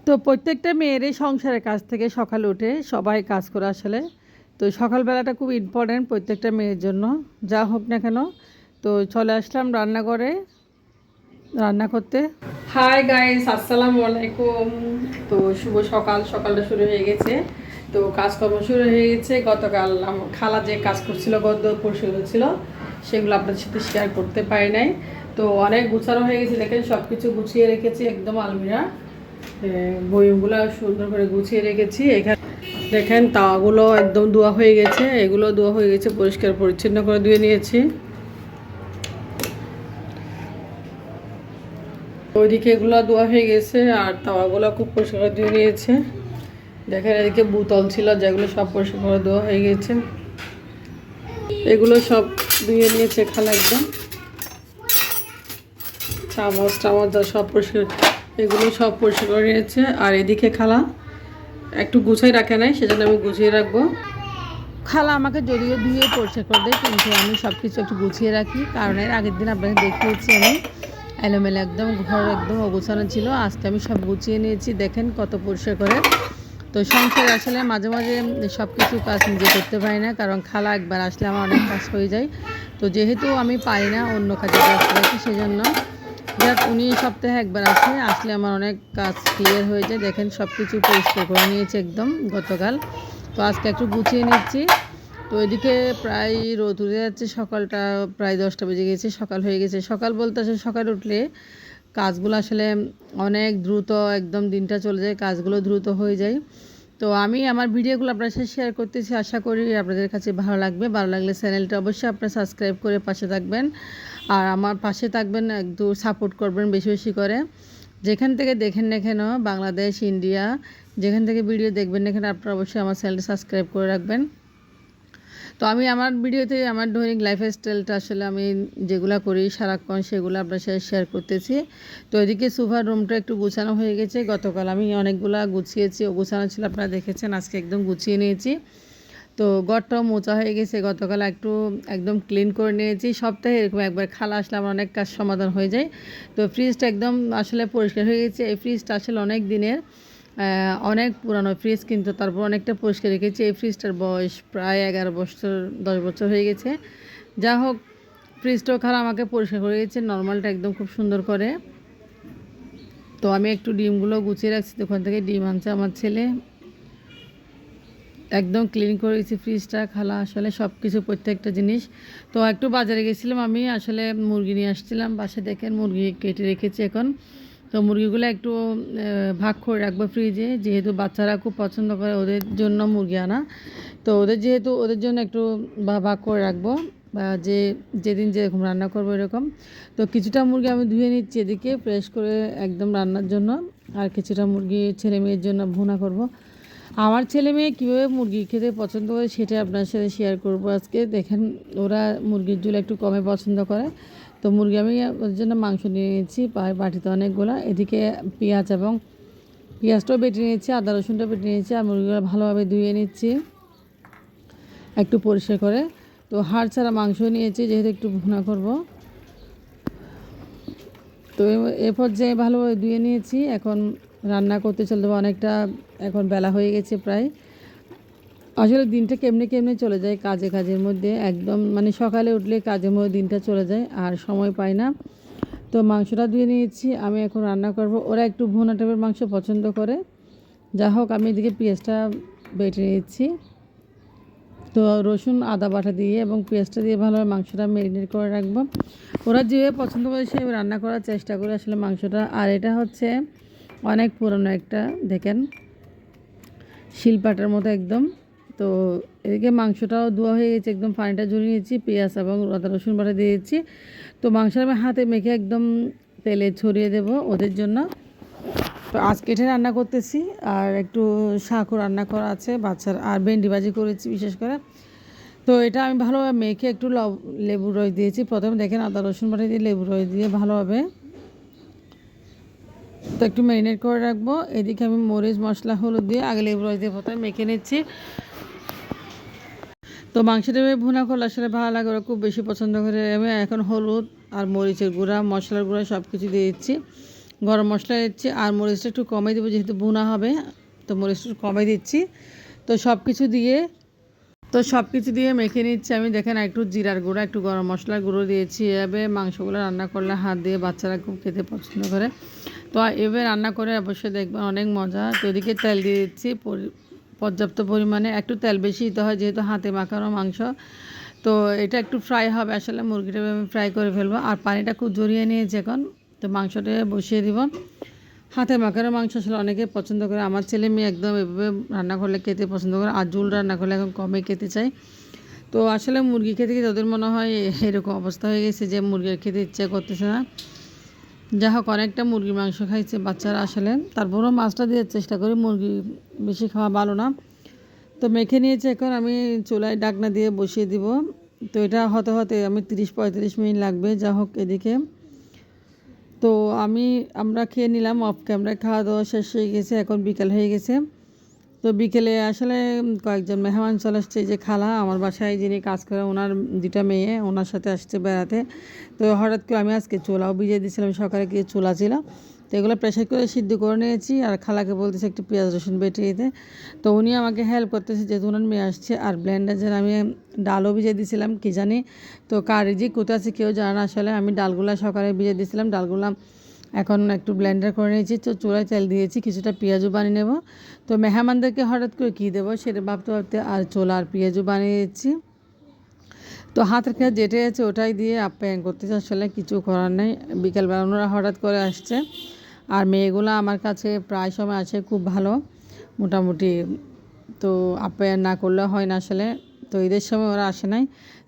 তো প্রত্যেকটা মেয়েরই সংসারের কাজ থেকে সকালে উঠে সবাই কাজ করে আসলে। তো সকালবেলাটা খুব ইম্পর্ট্যান্ট প্রত্যেকটা মেয়ের জন্য, যা হোক না কেন। তো চলে আসলাম রান্নাঘরে রান্না করতে। হাই গাইস, আসসালামু আলাইকুম। তো শুভ সকাল, সকালটা শুরু হয়ে গেছে। তো কাজকর্ম শুরু হয়ে গেছে। গতকাল খালা যে কাজ করছিল, গদ্য পরিষ্কার ছিল, সেগুলো আপনাদের সাথে শেয়ার করতে পারি নাই। তো অনেক গুছানো হয়ে গেছে, দেখেন সব কিছু গুছিয়ে রেখেছি একদম আলমিরা, বইগুলো সুন্দর করে গুছিয়ে রেখেছি। এখানে দেখেন তাওয়াগুলো একদম ধোয়া হয়ে গেছে, এগুলো ধোয়া হয়ে গেছে, পরিষ্কার পরিচ্ছন্ন করে ধুয়ে নিয়েছি। ওইদিকে এগুলো ধোয়া হয়ে গেছে আর তাওয়াগুলো খুব পরিষ্কার করে ধুয়ে নিয়েছে। দেখেন এদিকে বোতল ছিল, যেগুলো সব পরিষ্কার করে ধোয়া হয়ে গেছে, এগুলো সব ধুয়ে নিয়েছে খালা একদম। চামচ টামচ সব পরিষ্কার, এগুলো সব পরিষ্কার করে নিয়েছে। আর এদিকে খালা একটু গুছিয়ে রাখে নাই, সেজন্য আমি গুছিয়ে রাখবো। খালা আমাকে যদিও ধুয়ে পরিষ্কার করে দেয়, কিন্তু আমি সব কিছু একটু গুছিয়ে রাখি, কারণ এর আগের দিন আপনাকে দেখিয়েছি আমি এলোমেলো একদম ঘর একদম অগোছানো ছিল। আজকে আমি সব গুছিয়ে নিয়েছি, দেখেন কত পরিষ্কার করে। তো সংসার আসলে মাঝে মাঝে সব কিছু কাজ নিজে করতে পারি না, কারণ খালা একবার আসলে আমার অনেক কাজ হয়ে যায়। তো যেহেতু আমি পারি না, অন্য কাজে ব্যস্ত রাখি, সেজন্য যাক উনি সপ্তাহে একবার আসলে আমার অনেক কাজ ক্লিয়ার হয়ে যায়। দেখেন সব কিছু পরিষ্কার করে নিয়েছে একদম গতকাল। তো আজকে একটু গুছিয়ে নিচ্ছি। তো এদিকে প্রায় রোদ উঠে যাচ্ছে, সকালটা প্রায় 10টা বেজে গেছে, সকাল হয়ে গেছে। সকাল বলতে আসলে সকাল উঠলে কাজগুলো আসলে অনেক দ্রুত একদম দিনটা চলে যায়, কাজগুলো দ্রুত হয়ে যায়। তো আমি আমার ভিডিওগুলো আপনার সাথে শেয়ার করতেছি, আশা করি আপনাদের কাছে ভালো লাগবে। ভালো লাগলে চ্যানেলটা অবশ্যই আপনারা সাবস্ক্রাইব করে পাশে থাকবেন, আর আমার পাশে থাকবেন, একটু সাপোর্ট করবেন বেশি বেশি করে। যেখান থেকে দেখেন না কেন, বাংলাদেশ, ইন্ডিয়া, যেখান থেকে ভিডিও দেখবেন না কেন, আপনারা অবশ্যই আমার চ্যানেলটা সাবস্ক্রাইব করে রাখবেন। তো আমি আমার ভিডিওতে আমার দৈনিক লাইফস্টাইলটা আসলে আমি যেগুলো করি সারাক্ষণ, সেগুলো আপনার সাথে শেয়ার করতেছি। তো এদিকে সোফার রুমটা একটু গুছানো হয়ে গেছে। গতকাল আমি অনেকগুলা গুছিয়েছি, গোছানো ছিল, আপনারা দেখেছেন। আজকে একদম গুছিয়ে নিয়েছি। তো ঘরটাও মোছা হয়ে গেছে, গতকাল একটু একদম ক্লিন করে নিয়েছি। সপ্তাহে এরকম একবার খালা আসলে আমার অনেক কাজ সমাধান হয়ে যায়। তো ফ্রিজটা একদম আসলে পরিষ্কার হয়ে গেছে। এই ফ্রিজটা আসলে অনেক দিনের, অনেক পুরানো ফ্রিজ, কিন্তু তারপর অনেকটা পরিষ্কার রেখেছি। এই ফ্রিজটার বয়স প্রায় 11 বছর 10 বছর হয়ে গেছে। যা হোক, ফ্রিজটাও খারাপ আমাকে পরিষ্কার করে গেছে, নর্মালটা একদম খুব সুন্দর করে। তো আমি একটু ডিমগুলো গুছিয়ে রাখছি, দোকান থেকে ডিম আনছে আমার ছেলে, একদম ক্লিন করে গেছি ফ্রিজটা খালা আসলে সব কিছু প্রত্যেকটা জিনিস। তো একটু বাজারে গেছিলাম আমি, আসলে মুরগি নিয়ে আসছিলাম বাসে, দেখেন মুরগি কেটে রেখেছি এখন। তো মুরগিগুলো একটু ভাগ করে রাখবো ফ্রিজে, যেহেতু বাচ্চারা খুব পছন্দ করে, ওদের জন্য মুরগি আনা। তো যেহেতু ওদের জন্য একটু ভাগ করে রাখবো, বা যেদিন যেরকম রান্না করবো এরকম। তো কিছুটা মুরগি আমি ধুয়ে নিচ্ছি এদিকে ফ্রেশ করে একদম রান্নার জন্য, আর কিছুটা মুরগি ছেলে মেয়ের জন্য ভুনা করব। আমার ছেলে মেয়ে কীভাবে মুরগি খেতে পছন্দ করে সেটা আপনার সাথে শেয়ার করব আজকে। দেখেন ওরা মুরগির ঝোল একটু কমে পছন্দ করে। তো মুরগি আমি ওর জন্য মাংস নিয়ে নিয়েছি, বাটিতে অনেকগুলো। এদিকে পেঁয়াজ এবং পেঁয়াজটাও বেটে নিয়েছি, আদা রসুনটাও বেটে নিয়েছি, আর মুরগিগুলো ভালোভাবে ধুয়ে নিচ্ছি একটু পরিষ্কার করে। তো হাড় ছাড়া মাংস নিয়েছি, যেহেতু একটু ভুনা করব। তো এ পর্যায়ে ভালোভাবে ধুয়ে নিয়েছি, এখন রান্না করতে চলতে হবে। অনেকটা এখন বেলা হয়ে গেছে প্রায়। আসলে দিনটা কেমনে কেমনে চলে যায় কাজের মধ্যে, একদম মানে সকালে উঠলে কাজের মধ্যে দিনটা চলে যায়, আর সময় পাই না। তো মাংসটা ধুয়ে নিয়েছি, আমি এখন রান্না করব। ওরা একটু ভুনা টাইপের মাংস পছন্দ করে। যা হোক, আমি এদিকে পেঁয়াজটা বেটে নিয়েছি। তো রসুন আদা বাটা দিয়ে এবং পেঁয়াজটা দিয়ে ভালোভাবে মাংসটা ম্যারিনেট করে রাখবো। ওরা যেভাবে পছন্দ করে সেভাবে রান্না করার চেষ্টা করে আসলে মাংসটা। আর এটা হচ্ছে অনেক পুরনো একটা, দেখেন শিলপাটার মতো একদম। তো এদিকে মাংসটাও ধোয়া হয়ে গেছে, একদম পানিটা ঝরিয়ে নিয়েছি, পেঁয়াজ এবং আদা রসুন বাটা দিয়েছি। তো মাংসটা আমি হাতে মেখে একদম তেলে ছড়িয়ে দেব ওদের জন্য। তো আজকে এটা রান্না করতেছি, আর একটু শাকও রান্না করা আছে বাচ্চার, আর ভেন্ডি ভাজি করেছি বিশেষ করে। তো এটা আমি ভালোভাবে মেখে একটু লেবুর রস দিয়েছি প্রথমে, দেখেন আদা রসুন বাটা দিয়ে লেবুর রস দিয়ে ভালোভাবে তো একটু ম্যারিনেট করে রাখবো। এদিকে আমি মরিচ মশলা হলুদ দিয়ে আগে লেবু রস দিয়ে প্রথমে মেখে নিচ্ছি। তো মাংসটা ভুনা করলে আসলে ভালো লাগে, ওরা খুব বেশি পছন্দ করে। আমি এখন হলুদ আর মরিচের গুঁড়া, মশলার গুঁড়া সব কিছু দিয়ে দিচ্ছি। গরম মশলা দিচ্ছি আর মরিচটা একটু কমে দেবো, যেহেতু ভুনা হবে তো মরিচটা একটু কমে দিচ্ছি। তো সব কিছু দিয়ে মেখে নিচ্ছি আমি। দেখেন একটু জিরার গুঁড়া, একটু গরম মশলার গুঁড়ো দিয়েছি। এভাবে মাংসগুলো রান্না করলে হাত দিয়ে বাচ্চারা খুব খেতে পছন্দ করে। তো এভাবে রান্না করে অবশ্যই দেখবেন অনেক মজা। তো এদিকে তেল দিয়ে দিচ্ছি পর্যাপ্ত পরিমাণে, একটু তেল বেশি দিতে হয় যেহেতু হাতে মাখানো মাংস। তো এটা একটু ফ্রাই হবে, আসলে মুরগিটা আমি ফ্রাই করে ফেলবো। আর পানিটা খুব জড়িয়ে নিয়েছি এখন। তো মাংসটা বসিয়ে দিব। হাতের মাখানো মাংস আসলে অনেকে পছন্দ করে, আমার ছেলে মেয়ে একদম এভাবে রান্না করলে খেতে পছন্দ করে, আর ঝোল রান্না করলে এখন কমে খেতে চায়। তো আসলে মুরগি খেতে খেতে ওদের মনে হয় এরকম অবস্থা হয়ে গেছে যে মুরগির খেতে ইচ্ছা করতেছে না। যা হোক অনেকটা মুরগির মাংস খাইছে বাচ্চারা আসলে, তারপরেও মাছটা দেওয়ার চেষ্টা করি, মুরগি বেশি খাওয়া ভালো না। তো মেখে নিয়েছি, এখন আমি চুলায় ডাকনা দিয়ে বসিয়ে দিব। তো এটা হতে হতে আমি 30-35 মিনিট লাগবে। যা হোক এদিকে তো আমরা খেয়ে নিলাম অফ ক্যামেরায়, খাওয়া দাওয়া শেষ হয়ে গেছে, এখন বিকেল হয়ে গেছে। তো বিকেলে আসলে কয়েকজন মেহমান চলে আসছে, যে খালা আমার বাসায় যিনি কাজ করে ওনার 2টা মেয়ে ওনার সাথে আসছে বেড়াতে। তো হঠাৎ করে আমি আজকে চুলাও ভিজিয়ে দিয়েছিলাম, সকালে গিয়ে চুলা ছিল। তো এগুলো প্রেশার করে সিদ্ধ করে নিয়েছি, আর খালাকে বলতেছে একটু পেঁয়াজ রসুন বেটে দিতে। তো উনি আমাকে হেল্প করতেছে যেহেতু ওনার মেয়ে আসছে। আর ব্লেন্ডার আমি ডালও ভিজিয়ে দিয়েছিলাম, কি জানি তো কারিজি কোথায় আছে কেউ জানে না আসলে। আমি ডালগুলা সকালে ভিজিয়ে দিয়েছিলাম, ডালগুলা এখন একটু ব্লেন্ডার করে নিয়েছি। তো চুলায় তেল দিয়েছি, কিছুটা পেঁয়াজও বানিয়ে নেব। তো মেহমানদেরকে হঠাৎ করে কী দেবো সেটা ভাবতে ভাবতে আর চুলা আর পেঁয়াজও বানিয়ে দিচ্ছি। তো হাতের কাছে যেটা আছে ওটাই দিয়ে আপ্যায়ন করতেছে, আসলে কিছু করার নেই। বিকেলবেলা ওনারা হঠাৎ করে আসছে, আর মেয়েগুলো আমার কাছে প্রায় সময় আসে, খুব ভালো মোটামুটি। তো আপ্যায়ন না করলে হয় না আসলে। তো ঈদের সময় ওরা আসে নাই,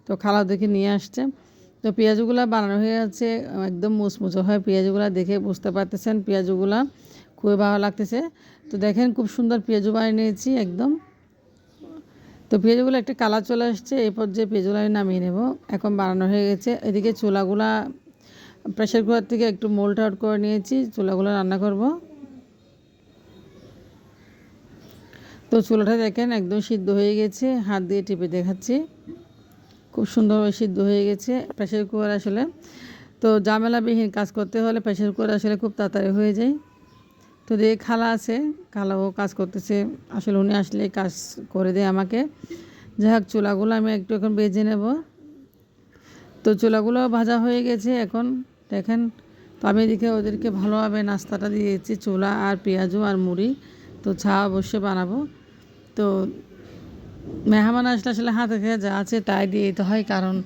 তো খালা দেখে নিয়ে আসছে। তো পেঁয়াজগুলো বানানো হয়ে যাচ্ছে, একদম মুচমুচো হয় পেঁয়াজগুলো, দেখে বুঝতে পারতেছেন পেঁয়াজগুলো খুবই ভালো লাগতেছে। তো দেখেন খুব সুন্দর পেঁয়াজু বানিয়ে নিয়েছি একদম। তো পেঁয়াজগুলো একটা কালার চলে আসছে, এই পর্যায়ে পেঁয়াজগুলো আমি নামিয়ে নেব। এখন বানানো হয়ে গেছে। এদিকে চুলাগুলা প্রেশার কুকার থেকে একটু মোল্ড আউট করে নিয়েছি, চুলাগুলো রান্না করব। তো চুলাটা দেখেন একদম সিদ্ধ হয়ে গেছে, হাত দিয়ে টিপে দেখাচ্ছি, খুব সুন্দরভাবে সিদ্ধ হয়ে গেছে। প্রেশার কুকার আসলে তো ঝামেলাবিহীন কাজ করতে হলে প্রেশার কুকার আসলে খুব তাড়াতাড়ি হয়ে যায়। তো দেখে খালা আছে, খালাও কাজ করতেছে, আসলে উনি আসলে কাজ করে দেয় আমাকে। যাই হোক চুলাগুলো আমি একটু এখন ভেজে নেব। তো চুলাগুলো ভাজা হয়ে গেছে এখন দেখেন। তো আমি এদিকে ওদেরকে ভালোভাবে নাস্তাটা দিয়েছি, চুলা আর পেঁয়াজু আর মুড়ি। তো চা অবশ্যই বানাবো। তো মেহমান আসলে আসলে হাতে খেয়ে যা আছে তাই দিয়ে দিতে হয়, কারণ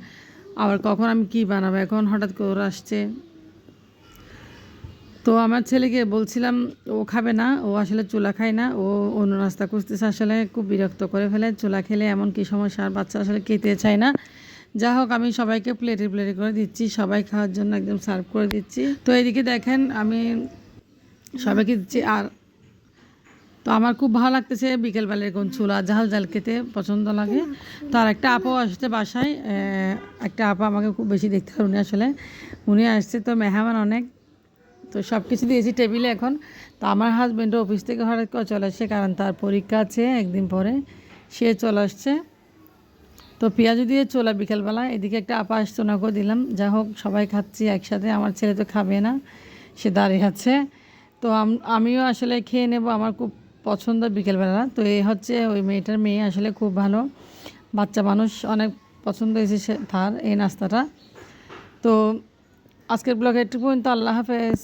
আবার কখন আমি কি বানাবো, এখন হঠাৎ করে ওরা আসছে। তো আমার ছেলেকে বলছিলাম, ও খাবে না, ও আসলে চুলা খায় না, ও অন্য নাস্তা খুঁজতেছে, আসলে খুব বিরক্ত করে ফেলে চুলা খেলে, এমন কি সমস্যা, আর বাচ্চা আসলে খেতে চায় না। যা হোক আমি সবাইকে প্লেটে প্লেটে করে দিচ্ছি, সবাই খাওয়ার জন্য একদম সার্ভ করে দিচ্ছি। তো এদিকে দেখেন আমি সবাইকে দিচ্ছি। আর তো আমার খুব ভালো লাগতেছে বিকেলবেলা এরকম চুলা ঝাল ঝাল খেতে পছন্দ লাগে। তো আর একটা আপু আসছে বাসায়, একটা আপা আমাকে খুব বেশি দেখতে পারে, উনি আসলে উনি আসছে, তো মেহমান অনেক। তো সব কিছু দিয়েছি টেবিলে এখন। তো আমার হাজব্যান্ডও অফিস থেকে হঠাৎ করে চলে আসছে, কারণ তার পরীক্ষা আছে একদিন পরে, সে চলে আসছে। তো পেঁয়াজু দিয়ে চলা বিকেলবেলা, এদিকে একটা আপা আসছে ওনাকেও দিলাম। যা হোক সবাই খাচ্ছি একসাথে, আমার ছেলে তো খাবে না, সে দাঁড়িয়ে আছে। তো আমিও আসলে খেয়ে নেব, আমার খুব পছন্দ বিকেলবেলা। তো এই হচ্ছে ওই মেয়েটার মেয়ে, আসলে খুব ভালো বাচ্চা মানুষ, অনেক পছন্দ হয়েছে তার এই নাস্তাটা। তো আজকের ব্লগে একটু পর্যন্ত, আল্লাহ হাফেজ।